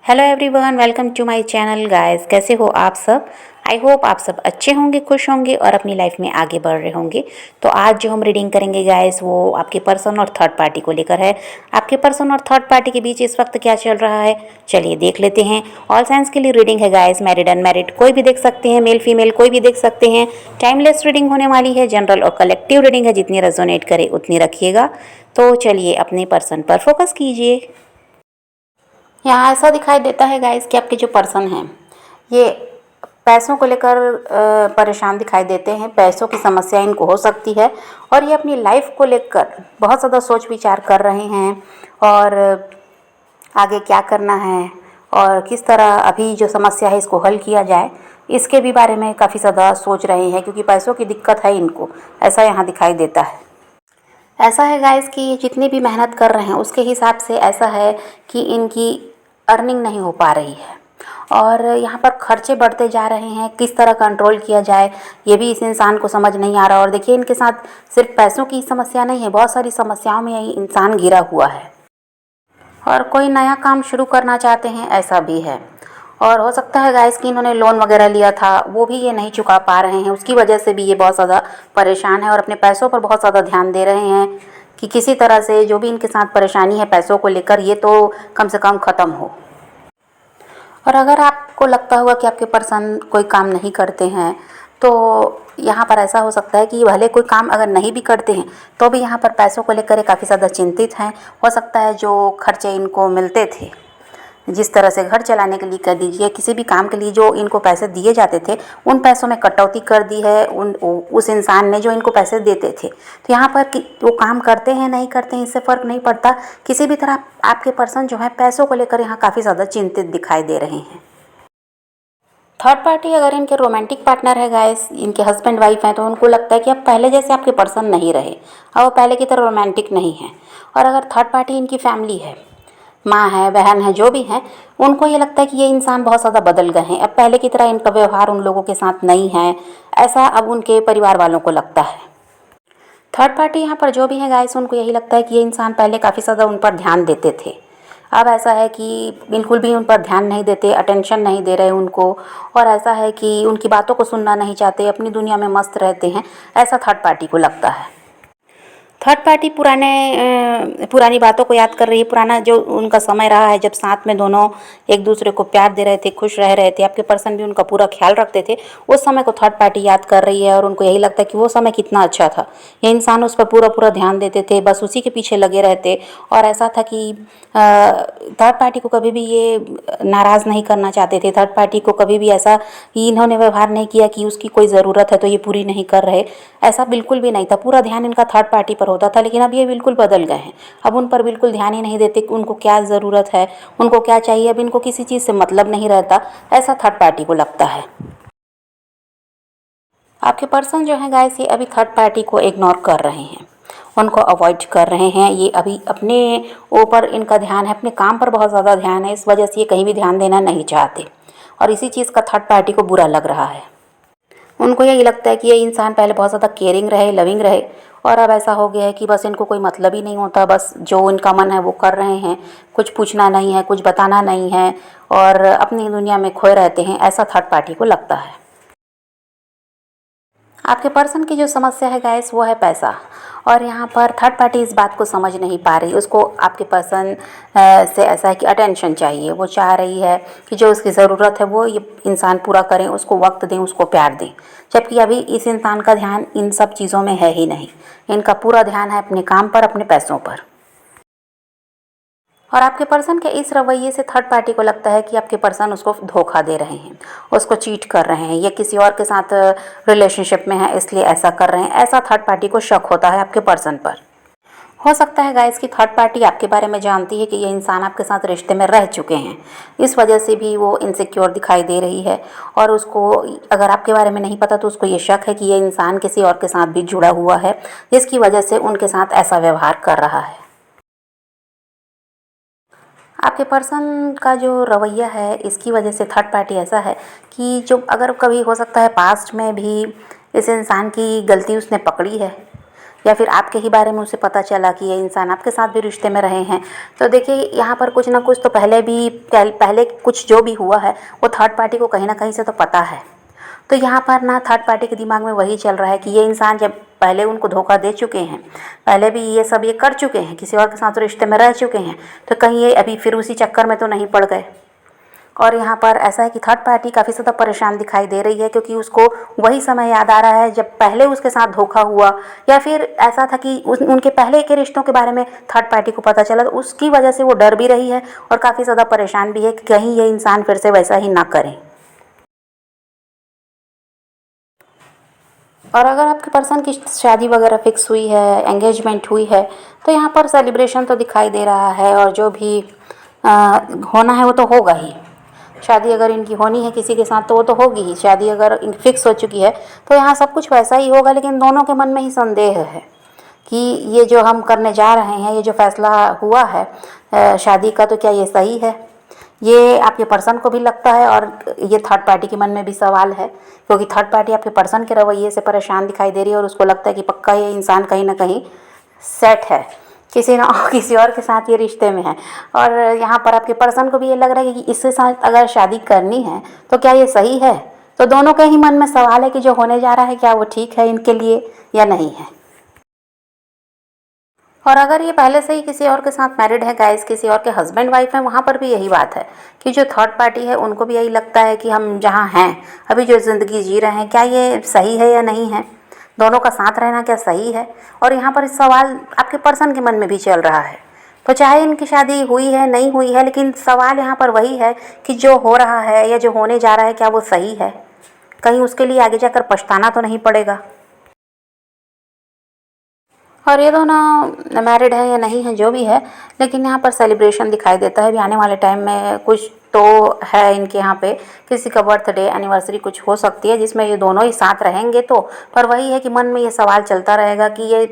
Hello everyone, welcome to my channel guys. कैसे हो आप सब? आई होप आप सब अच्छे होंगे, खुश होंगे और अपनी लाइफ में आगे बढ़ रहे होंगे। तो आज जो हम रीडिंग करेंगे गाइस वो आपके पर्सन और थर्ड पार्टी को लेकर है। आपके पर्सन और थर्ड पार्टी के बीच इस वक्त क्या चल रहा है, चलिए देख लेते हैं। ऑल साइंस के लिए रीडिंग है गाइस, मैरिड अनमैरिड कोई भी देख सकते हैं, मेल फीमेल कोई भी देख सकते हैं। टाइमलेस रीडिंग होने वाली है, जनरल और कलेक्टिव रीडिंग है, जितनी रेजोनेट करे उतनी रखिएगा। तो चलिए अपने पर्सन पर फोकस कीजिए। यहाँ ऐसा दिखाई देता है गाइस कि आपके जो पर्सन हैं ये पैसों को लेकर परेशान दिखाई देते हैं। पैसों की समस्या इनको हो सकती है और ये अपनी लाइफ को लेकर बहुत ज़्यादा सोच विचार कर रहे हैं और आगे क्या करना है और किस तरह अभी जो समस्या है इसको हल किया जाए, इसके भी बारे में काफ़ी ज़्यादा सोच रहे हैं, क्योंकि पैसों की दिक्कत है इनको, ऐसा यहाँ दिखाई देता है। ऐसा है गाइस कि ये जितनी भी मेहनत कर रहे हैं उसके हिसाब से ऐसा है कि इनकी अर्निंग नहीं हो पा रही है और यहाँ पर खर्चे बढ़ते जा रहे हैं। किस तरह कंट्रोल किया जाए ये भी इस इंसान को समझ नहीं आ रहा। और देखिए, इनके साथ सिर्फ पैसों की समस्या नहीं है, बहुत सारी समस्याओं में ये इंसान घिरा हुआ है और कोई नया काम शुरू करना चाहते हैं, ऐसा भी है। और हो सकता है गाइस कि इन्होंने लोन वगैरह लिया था, वो भी ये नहीं चुका पा रहे हैं, उसकी वजह से भी ये बहुत ज़्यादा परेशान है और अपने पैसों पर बहुत ज़्यादा ध्यान दे रहे हैं कि किसी तरह से जो भी इनके साथ परेशानी है पैसों को लेकर, ये तो कम से कम ख़त्म हो। और अगर आपको लगता होगा कि आपके पर्सन कोई काम नहीं करते हैं, तो यहाँ पर ऐसा हो सकता है कि भले कोई काम अगर नहीं भी करते हैं तो भी यहाँ पर पैसों को लेकर काफ़ी ज़्यादा चिंतित हैं। हो सकता है जो खर्चे इनको मिलते थे, जिस तरह से घर चलाने के लिए कह दीजिए, किसी भी काम के लिए जो इनको पैसे दिए जाते थे, उन पैसों में कटौती कर दी है उस इंसान ने जो इनको पैसे देते थे। तो यहाँ पर वो काम करते हैं नहीं करते हैं इससे फ़र्क नहीं पड़ता, किसी भी तरह आपके पर्सन जो है पैसों को लेकर यहाँ काफ़ी ज़्यादा चिंतित दिखाई दे रहे हैं। थर्ड पार्टी अगर इनके रोमांटिक पार्टनर है गाइस, इनके हस्बैंड वाइफ हैं, तो उनको लगता है कि अब पहले जैसे आपके पर्सन नहीं रहे, अब वो पहले की तरह रोमांटिक नहीं है। और अगर थर्ड पार्टी इनकी फैमिली है, माँ है, बहन है, जो भी है, उनको ये लगता है कि ये इंसान बहुत ज़्यादा बदल गए हैं, अब पहले की तरह इनका व्यवहार उन लोगों के साथ नहीं है, ऐसा अब उनके परिवार वालों को लगता है। थर्ड पार्टी यहाँ पर जो भी है गाइस, उनको यही लगता है कि ये इंसान पहले काफ़ी ज़्यादा उन पर ध्यान देते थे, अब ऐसा है कि बिल्कुल भी उन पर ध्यान नहीं देते, अटेंशन नहीं दे रहे उनको, और ऐसा है कि उनकी बातों को सुनना नहीं चाहते, अपनी दुनिया में मस्त रहते हैं, ऐसा थर्ड पार्टी को लगता है। थर्ड पार्टी पुरानी बातों को याद कर रही है, पुराना जो उनका समय रहा है जब साथ में दोनों एक दूसरे को प्यार दे रहे थे, खुश रह रहे थे, आपके पर्सन भी उनका पूरा ख्याल रखते थे, उस समय को थर्ड पार्टी याद कर रही है और उनको यही लगता है कि वो समय कितना अच्छा था, ये इंसान उस पर पूरा पूरा ध्यान देते थे, बस उसी के पीछे लगे रहते। और ऐसा था कि थर्ड पार्टी को कभी भी ये नाराज़ नहीं करना चाहते थे, थर्ड पार्टी को कभी भी ऐसा इन्होंने व्यवहार नहीं किया कि उसकी कोई ज़रूरत है तो ये पूरी नहीं कर रहे, ऐसा बिल्कुल भी नहीं था। पूरा ध्यान इनका थर्ड पार्टी पर होता था, लेकिन अब ये बिल्कुल बदल गए हैं, अब उन पर बिल्कुल ध्यान ही नहीं देते कि उनको क्या ज़रूरत है, उनको क्या चाहिए, अब इनको किसी चीज़ से मतलब नहीं रहता, ऐसा थर्ड पार्टी को लगता है। आपके पर्सन जो है गाइस, ये अभी थर्ड पार्टी को इग्नोर कर रहे हैं, उनको अवॉइड कर रहे हैं। ये अभी अपने ऊपर इनका ध्यान है, अपने काम पर बहुत ज़्यादा ध्यान है, इस वजह से ये कहीं भी ध्यान देना नहीं चाहते और इसी चीज़ का थर्ड पार्टी को बुरा लग रहा है। उनको यही लगता है कि ये इंसान पहले बहुत ज़्यादा केयरिंग रहे, लविंग रहे, और अब ऐसा हो गया है कि बस इनको कोई मतलब ही नहीं होता, बस जो इनका मन है वो कर रहे हैं, कुछ पूछना नहीं है, कुछ बताना नहीं है और अपनी दुनिया में खोए रहते हैं, ऐसा थर्ड पार्टी को लगता है। आपके पर्सन की जो समस्या है गाइस वो है पैसा, और यहाँ पर थर्ड पार्टी इस बात को समझ नहीं पा रही, उसको आपके पर्सन से ऐसा है कि अटेंशन चाहिए, वो चाह रही है कि जो उसकी ज़रूरत है वो ये इंसान पूरा करें, उसको वक्त दें, उसको प्यार दें, जबकि अभी इस इंसान का ध्यान इन सब चीज़ों में है ही नहीं, इनका पूरा ध्यान है अपने काम पर, अपने पैसों पर। और आपके पर्सन के इस रवैये से थर्ड पार्टी को लगता है कि आपके पर्सन उसको धोखा दे रहे हैं, उसको चीट कर रहे हैं, ये किसी और के साथ रिलेशनशिप में है इसलिए ऐसा कर रहे हैं, ऐसा थर्ड पार्टी को शक होता है आपके पर्सन पर। हो सकता है गाइस कि थर्ड पार्टी आपके बारे में जानती है कि ये इंसान आपके साथ रिश्ते में रह चुके हैं, इस वजह से भी वो इनसिक्योर दिखाई दे रही है, और उसको अगर आपके बारे में नहीं पता तो उसको ये शक है कि ये इंसान किसी और के साथ भी जुड़ा हुआ है, जिसकी वजह से उनके साथ ऐसा व्यवहार कर रहा है। आपके पर्सन का जो रवैया है इसकी वजह से थर्ड पार्टी ऐसा है कि जो अगर कभी हो सकता है पास्ट में भी इस इंसान की गलती उसने पकड़ी है, या फिर आपके ही बारे में उसे पता चला कि ये इंसान आपके साथ भी रिश्ते में रहे हैं, तो देखिए यहाँ पर कुछ ना कुछ तो पहले कुछ जो भी हुआ है वो थर्ड पार्टी को कहीं ना कहीं से तो पता है। तो यहाँ पर ना थर्ड पार्टी के दिमाग में वही चल रहा है कि ये इंसान जब पहले उनको धोखा दे चुके हैं, पहले भी ये सब ये कर चुके हैं, किसी और के साथ रिश्ते में रह चुके हैं, तो कहीं ये अभी फिर उसी चक्कर में तो नहीं पड़ गए। और यहाँ पर ऐसा है कि थर्ड पार्टी काफ़ी ज़्यादा परेशान दिखाई दे रही है, क्योंकि उसको वही समय याद आ रहा है जब पहले उसके साथ धोखा हुआ, या फिर ऐसा था कि उनके पहले के रिश्तों के बारे में थर्ड पार्टी को पता चला, तो उसकी वजह से वो डर भी रही है और काफ़ी ज़्यादा परेशान भी है कि कहीं ये इंसान फिर से वैसा ही ना करें। और अगर आपके पर्सन की शादी वगैरह फिक्स हुई है, एंगेजमेंट हुई है, तो यहाँ पर सेलिब्रेशन तो दिखाई दे रहा है, और जो भी होना है वो तो होगा ही। शादी अगर इनकी होनी है किसी के साथ तो वो तो होगी ही। शादी अगर फिक्स हो चुकी है तो यहाँ सब कुछ वैसा ही होगा, लेकिन दोनों के मन में ही संदेह है कि ये जो हम करने जा रहे हैं, ये जो फैसला हुआ है शादी का, तो क्या ये सही है। ये आपके पर्सन को भी लगता है और ये थर्ड पार्टी के मन में भी सवाल है, क्योंकि थर्ड पार्टी आपके पर्सन के रवैये से परेशान दिखाई दे रही है और उसको लगता है कि पक्का ये इंसान कहीं ना कहीं सेट है, किसी और के साथ ये रिश्ते में है। और यहाँ पर आपके पर्सन को भी ये लग रहा है कि इसके साथ अगर शादी करनी है तो क्या ये सही है। तो दोनों के ही मन में सवाल है कि जो होने जा रहा है क्या वो ठीक है इनके लिए या नहीं है। और अगर ये पहले से ही किसी और के साथ मैरिड है गाइस, किसी और के हस्बैंड वाइफ हैं, वहाँ पर भी यही बात है कि जो थर्ड पार्टी है उनको भी यही लगता है कि हम जहाँ हैं अभी जो ज़िंदगी जी रहे हैं क्या ये सही है या नहीं है, दोनों का साथ रहना क्या सही है। और यहाँ पर इस सवाल आपके पर्सन के मन में भी चल रहा है। तो चाहे इनकी शादी हुई है नहीं हुई है, लेकिन सवाल यहाँ पर वही है कि जो हो रहा है या जो होने जा रहा है क्या वो सही है, कहीं उसके लिए आगे जाकर पछताना तो नहीं पड़ेगा। और ये दोनों मैरिड है या नहीं है जो भी है, लेकिन यहाँ पर सेलिब्रेशन दिखाई देता है। अभी आने वाले टाइम में कुछ तो है इनके यहाँ पे, किसी का बर्थडे एनिवर्सरी कुछ हो सकती है जिसमें ये दोनों ही साथ रहेंगे। तो पर वही है कि मन में ये सवाल चलता रहेगा कि ये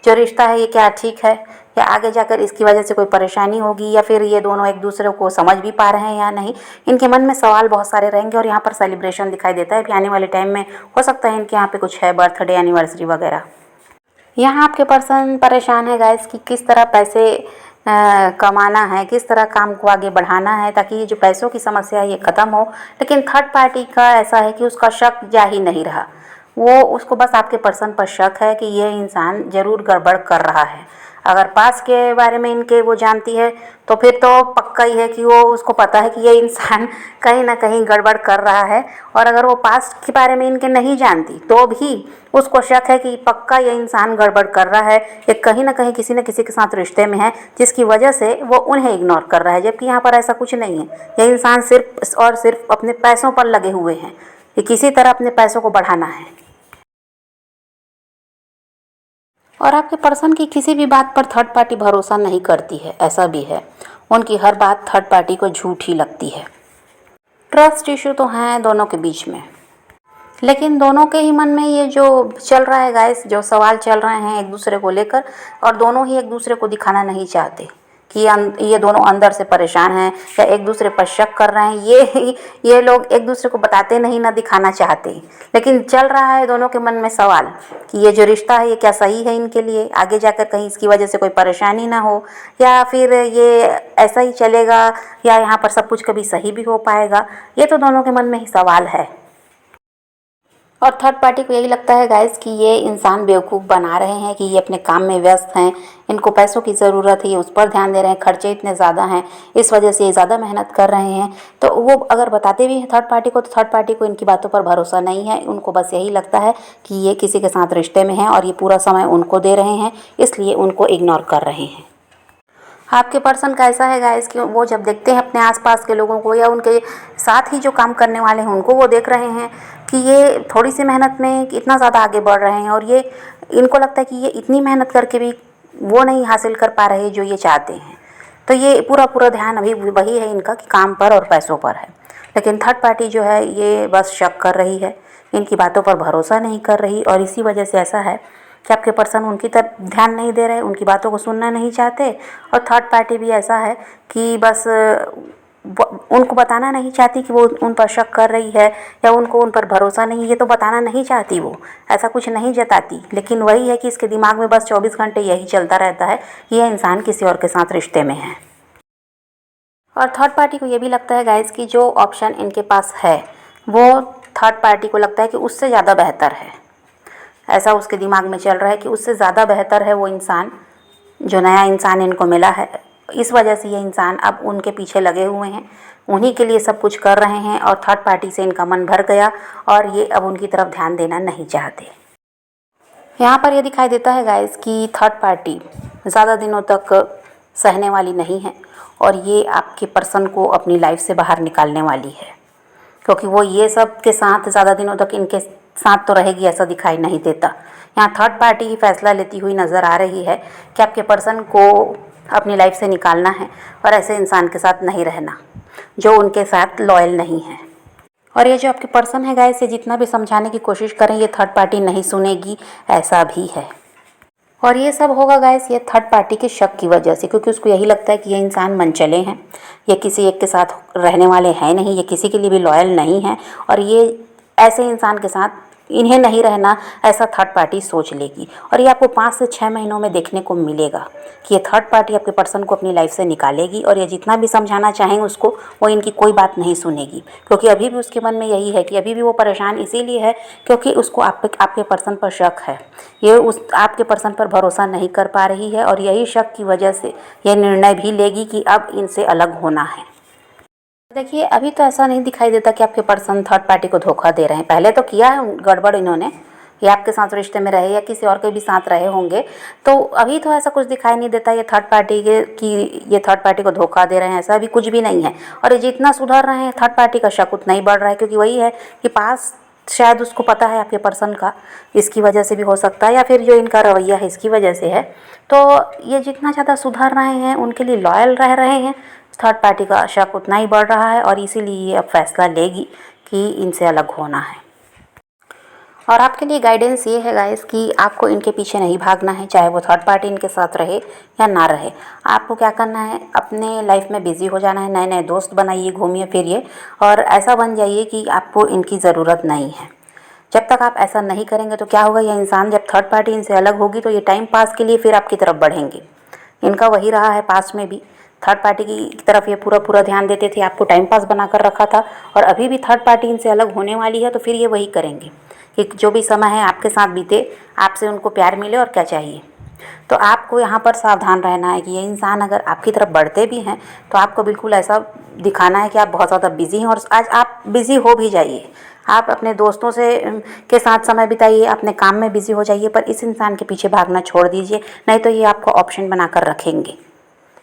जो रिश्ता है ये क्या ठीक है, या आगे जाकर इसकी वजह से कोई परेशानी होगी, या फिर ये दोनों एक दूसरे को समझ भी पा रहे हैं या नहीं। इनके मन में सवाल बहुत सारे रहेंगे और यहाँ पर सेलिब्रेशन दिखाई देता है। अभी आने वाले टाइम में हो सकता है इनके यहाँ पे कुछ है बर्थडे एनिवर्सरी वगैरह। यहाँ आपके पर्सन परेशान है गाइस कि किस तरह पैसे कमाना है, किस तरह काम को आगे बढ़ाना है ताकि ये जो पैसों की समस्या है ये ख़त्म हो। लेकिन थर्ड पार्टी का ऐसा है कि उसका शक जा ही नहीं रहा, वो उसको बस आपके पर्सन पर शक है कि ये इंसान ज़रूर गड़बड़ कर रहा है। अगर पास के बारे में इनके वो जानती है तो फिर तो पक्का ही है कि वो उसको पता है कि ये इंसान कहीं ना कहीं गड़बड़ कर रहा है। और अगर वो पास के बारे में इनके नहीं जानती तो भी उसको शक है कि पक्का ये इंसान गड़बड़ कर रहा है, ये कहीं ना कहीं किसी न किसी के साथ रिश्ते में है जिसकी वजह से वो उन्हें इग्नोर कर रहा है। जबकि यहाँ पर ऐसा कुछ नहीं है, ये इंसान सिर्फ और सिर्फ अपने पैसों पर लगे हुए हैं कि किसी तरह अपने पैसों को बढ़ाना है। और आपके पर्सन की किसी भी बात पर थर्ड पार्टी भरोसा नहीं करती है, ऐसा भी है। उनकी हर बात थर्ड पार्टी को झूठी लगती है। ट्रस्ट इशू तो हैं दोनों के बीच में, लेकिन दोनों के ही मन में ये जो चल रहा है गाइस, जो सवाल चल रहे हैं एक दूसरे को लेकर, और दोनों ही एक दूसरे को दिखाना नहीं चाहते कि ये दोनों अंदर से परेशान हैं या एक दूसरे पर शक कर रहे हैं। ये लोग एक दूसरे को बताते नहीं, ना दिखाना चाहते, लेकिन चल रहा है दोनों के मन में सवाल कि ये जो रिश्ता है ये क्या सही है इनके लिए, आगे जाकर कहीं इसकी वजह से कोई परेशानी ना हो, या फिर ये ऐसा ही चलेगा, या यहाँ पर सब कुछ कभी सही भी हो पाएगा। ये तो दोनों के मन में ही सवाल है। और थर्ड पार्टी को यही लगता है गाइस कि ये इंसान बेवकूफ़ बना रहे हैं, कि ये अपने काम में व्यस्त हैं, इनको पैसों की ज़रूरत है, ये उस पर ध्यान दे रहे हैं, खर्चे इतने ज़्यादा हैं, इस वजह से ये ज़्यादा मेहनत कर रहे हैं। तो वो अगर बताते भी हैं थर्ड पार्टी को, तो थर्ड पार्टी को इनकी बातों पर भरोसा नहीं है। उनको बस यही लगता है कि ये किसी के साथ रिश्ते में हैं और ये पूरा समय उनको दे रहे हैं, इसलिए उनको इग्नोर कर रहे हैं। आपके पर्सन का ऐसा है गाइस कि वो जब देखते हैं अपने आसपास के लोगों को या उनके साथ ही जो काम करने वाले हैं उनको, वो देख रहे हैं कि ये थोड़ी सी मेहनत में इतना ज़्यादा आगे बढ़ रहे हैं, और ये इनको लगता है कि ये इतनी मेहनत करके भी वो नहीं हासिल कर पा रहे जो ये चाहते हैं। तो ये पूरा ध्यान अभी वही है इनका कि काम पर और पैसों पर है। लेकिन थर्ड पार्टी जो है ये बस शक कर रही है, इनकी बातों पर भरोसा नहीं कर रही, और इसी वजह से ऐसा है कि आपके पर्सन उनकी तरफ ध्यान नहीं दे रहे, उनकी बातों को सुनना नहीं चाहते। और थर्ड पार्टी भी ऐसा है कि बस उनको बताना नहीं चाहती कि वो उन पर शक कर रही है या उनको उन पर भरोसा नहीं, ये तो बताना नहीं चाहती, वो ऐसा कुछ नहीं जताती। लेकिन वही है कि इसके दिमाग में बस 24 घंटे यही चलता रहता है कि यह इंसान किसी और के साथ रिश्ते में है। और थर्ड पार्टी को ये भी लगता है गाइस कि जो ऑप्शन इनके पास है वो थर्ड पार्टी को लगता है कि उससे ज़्यादा बेहतर है। ऐसा उसके दिमाग में चल रहा है कि उससे ज़्यादा बेहतर है वो इंसान, जो नया इंसान इनको मिला है। इस वजह से ये इंसान अब उनके पीछे लगे हुए हैं, उन्हीं के लिए सब कुछ कर रहे हैं और थर्ड पार्टी से इनका मन भर गया और ये अब उनकी तरफ ध्यान देना नहीं चाहते। यहाँ पर ये दिखाई देता है गाइस कि थर्ड पार्टी ज़्यादा दिनों तक सहने वाली नहीं है और ये आपके पर्सन को अपनी लाइफ से बाहर निकालने वाली है, क्योंकि वो ये सब के साथ ज़्यादा दिनों तक इनके साथ तो रहेगी ऐसा दिखाई नहीं देता। यहाँ थर्ड पार्टी ही फैसला लेती हुई नज़र आ रही है कि आपके पर्सन को अपनी लाइफ से निकालना है और ऐसे इंसान के साथ नहीं रहना जो उनके साथ लॉयल नहीं है। और ये जो आपके पर्सन है गाइस, ये जितना भी समझाने की कोशिश करें ये थर्ड पार्टी नहीं सुनेगी, ऐसा भी है। और ये सब होगा गाइस ये थर्ड पार्टी के शक की वजह से, क्योंकि उसको यही लगता है कि ये इंसान मनचले हैं, ये किसी एक के साथ रहने वाले हैं नहीं, ये किसी के लिए भी लॉयल नहीं है और ये ऐसे इंसान के साथ इन्हें नहीं रहना, ऐसा थर्ड पार्टी सोच लेगी। और ये आपको 5 से 6 महीनों में देखने को मिलेगा कि ये थर्ड पार्टी आपके पर्सन को अपनी लाइफ से निकालेगी और ये जितना भी समझाना चाहेंगे उसको, वो इनकी कोई बात नहीं सुनेगी, क्योंकि अभी भी उसके मन में यही है कि अभी भी वो परेशान इसीलिए है क्योंकि उसको आपके पर्सन पर शक है। ये उस आपके पर्सन पर भरोसा नहीं कर पा रही है और यही शक की वजह से ये निर्णय भी लेगी कि अब इनसे अलग होना है। देखिए अभी तो ऐसा नहीं दिखाई देता कि आपके पर्सन थर्ड पार्टी को धोखा दे रहे हैं। पहले तो किया है गड़बड़ इन्होंने, या आपके साथ रिश्ते में रहे या किसी और के भी साथ रहे होंगे, तो अभी तो ऐसा कुछ दिखाई नहीं देता ये थर्ड पार्टी के कि ये थर्ड पार्टी को धोखा दे रहे हैं, ऐसा अभी कुछ भी नहीं है। और ये जितना सुधर रहे हैं थर्ड पार्टी का शक उतना ही बढ़ रहा है, क्योंकि वही है कि पास शायद उसको पता है आपके पर्सन का, इसकी वजह से भी हो सकता है या फिर जो इनका रवैया है इसकी वजह से है। तो ये जितना ज़्यादा सुधर रहे हैं, उनके लिए लॉयल रह रहे हैं, थर्ड पार्टी का शक उतना ही बढ़ रहा है और इसीलिए ये अब फैसला लेगी कि इनसे अलग होना है। और आपके लिए गाइडेंस ये है गाइस कि आपको इनके पीछे नहीं भागना है, चाहे वो थर्ड पार्टी इनके साथ रहे या ना रहे। आपको क्या करना है, अपने लाइफ में बिजी हो जाना है, नए नए दोस्त बनाइए, घूमिए फिरिए और ऐसा बन जाइए कि आपको इनकी ज़रूरत नहीं है। जब तक आप ऐसा नहीं करेंगे तो क्या होगा, ये इंसान जब थर्ड पार्टी इनसे अलग होगी तो ये टाइम पास के लिए फिर आपकी तरफ बढ़ेंगे। इनका वही रहा है पास में भी, थर्ड पार्टी की तरफ ये पूरा ध्यान देते थे, आपको टाइम पास बना कर रखा था और अभी भी थर्ड पार्टी इनसे अलग होने वाली है तो फिर ये वही करेंगे कि जो भी समय है आपके साथ बीते, आपसे उनको प्यार मिले और क्या चाहिए। तो आपको यहाँ पर सावधान रहना है कि ये इंसान अगर आपकी तरफ बढ़ते भी हैं तो आपको बिल्कुल ऐसा दिखाना है कि आप बहुत ज़्यादा बिजी हैं। और आज आप बिज़ी हो भी जाइए, आप अपने दोस्तों से के साथ समय बिताइए, अपने काम में बिज़ी हो जाइए, पर इस इंसान के पीछे भागना छोड़ दीजिए, नहीं तो ये आपको ऑप्शन बना कर रखेंगे।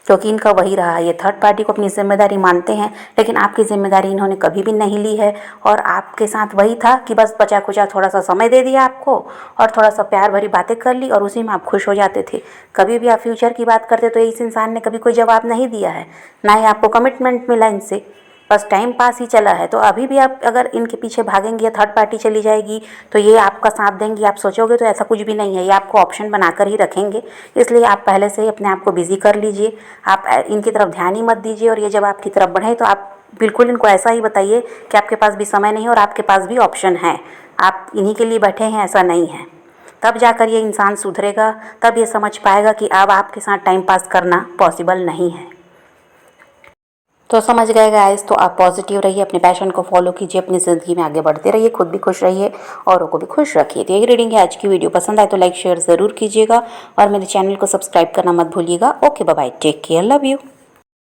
क्योंकि इनका वही रहा है, ये थर्ड पार्टी को अपनी जिम्मेदारी मानते हैं, लेकिन आपकी जिम्मेदारी इन्होंने कभी भी नहीं ली है। और आपके साथ वही था कि बस बचा खुचा थोड़ा सा समय दे दिया आपको और थोड़ा सा प्यार भरी बातें कर ली और उसी में आप खुश हो जाते थे। कभी भी आप फ्यूचर की बात करते तो इस इंसान ने कभी कोई जवाब नहीं दिया है, ना ही आपको कमिटमेंट मिला इनसे, बस टाइम पास ही चला है। तो अभी भी आप अगर इनके पीछे भागेंगे या थर्ड पार्टी चली जाएगी तो ये आपका साथ देंगी, आप सोचोगे तो ऐसा कुछ भी नहीं है, ये आपको ऑप्शन बनाकर ही रखेंगे। इसलिए आप पहले से ही अपने आप को बिज़ी कर लीजिए, आप इनकी तरफ ध्यान ही मत दीजिए। और ये जब आपकी तरफ बढ़े तो आप बिल्कुल इनको ऐसा ही बताइए कि आपके पास भी समय नहीं है और आपके पास भी ऑप्शन है, आप इन्हीं के लिए बैठे हैं, ऐसा नहीं है। तब जाकर ये इंसान सुधरेगा, तब ये समझ पाएगा कि अब आपके साथ टाइम पास करना पॉसिबल नहीं है। तो समझ गए गाइस, तो आप पॉजिटिव रहिए, अपने पैशन को फॉलो कीजिए, अपनी ज़िंदगी में आगे बढ़ते रहिए, खुद भी खुश रहिए, औरों को भी खुश रखिए। तो यही रीडिंग है आज की। वीडियो पसंद आए तो लाइक शेयर ज़रूर कीजिएगा और मेरे चैनल को सब्सक्राइब करना मत भूलिएगा। Okay bye bye, take care, love you.